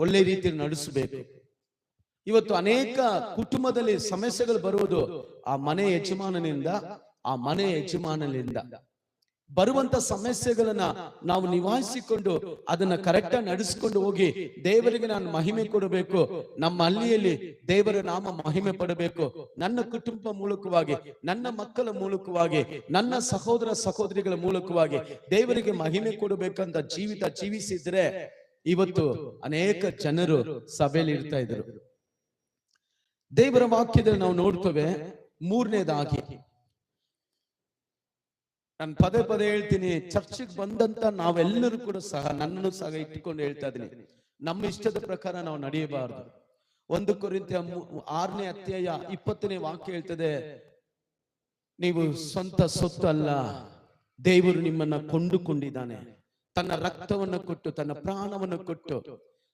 ಒಳ್ಳೆ ರೀತಿಯಲ್ಲಿ ನಡೆಸಬೇಕು. ಇವತ್ತು ಅನೇಕ ಕುಟುಂಬದಲ್ಲಿ ಸಮಸ್ಯೆಗಳು ಬರುವುದು ಆ ಮನೆ ಯಜಮಾನನಿಂದ ಬರುವಂತ ಸಮಸ್ಯೆಗಳನ್ನ ನಾವು ನಿವಾರಿಸಿಕೊಂಡು ಅದನ್ನ ಕರೆಕ್ಟ್ ಆಗಿ ನಡೆಸಿಕೊಂಡು ಹೋಗಿ ದೇವರಿಗೆ ನಾನು ಮಹಿಮೆ ಕೊಡಬೇಕು, ನಮ್ಮ ಹಳ್ಳಿಯಲ್ಲಿ ದೇವರ ನಾಮ ಮಹಿಮೆ ಪಡಬೇಕು, ನನ್ನ ಕುಟುಂಬ ಮೂಲಕವಾಗಿ, ನನ್ನ ಮಕ್ಕಳ ಮೂಲಕವಾಗಿ, ನನ್ನ ಸಹೋದರ ಸಹೋದರಿಗಳ ಮೂಲಕವಾಗಿ ದೇವರಿಗೆ ಮಹಿಮೆ ಕೊಡಬೇಕಂತ ಜೀವಿಸಿದ್ರೆ ಇವತ್ತು ಅನೇಕ ಜನರು ಸಭೆಯಲ್ಲಿ ಇರ್ತಾ ಇದ್ರು. ದೇವರ ವಾಕ್ಯದಲ್ಲಿ ನಾವು ನೋಡ್ತೇವೆ. ಮೂರನೇದಾಗಿ ನಾನು ಪದೇ ಪದೇ ಹೇಳ್ತೀನಿ, ಚರ್ಚಿಗೆ ಬಂದಂತ ನಾವೆಲ್ಲರೂ ಕೂಡ ಸಹ, ನನ್ನನ್ನು ಸಹ ಇಟ್ಟುಕೊಂಡು ಹೇಳ್ತಾ ಇದ್ದೀನಿ, ನಮ್ಮ ಇಷ್ಟದ ಪ್ರಕಾರ ನಾವು ನಡೆಯಬಾರದು. 1 ಕೊರಿಂಥ್ಯ 6ನೇ ಅಧ್ಯಾಯ 20ನೇ ವಾಕ್ಯ ಹೇಳ್ತದೆ, ನೀವು ಸ್ವಂತ ಸೊತ್ತು ಅಲ್ಲ, ದೇವರು ನಿಮ್ಮನ್ನ ಕೊಂಡುಕೊಂಡಿದ್ದಾನೆ, ತನ್ನ ರಕ್ತವನ್ನು ಕೊಟ್ಟು, ತನ್ನ ಪ್ರಾಣವನ್ನು ಕೊಟ್ಟು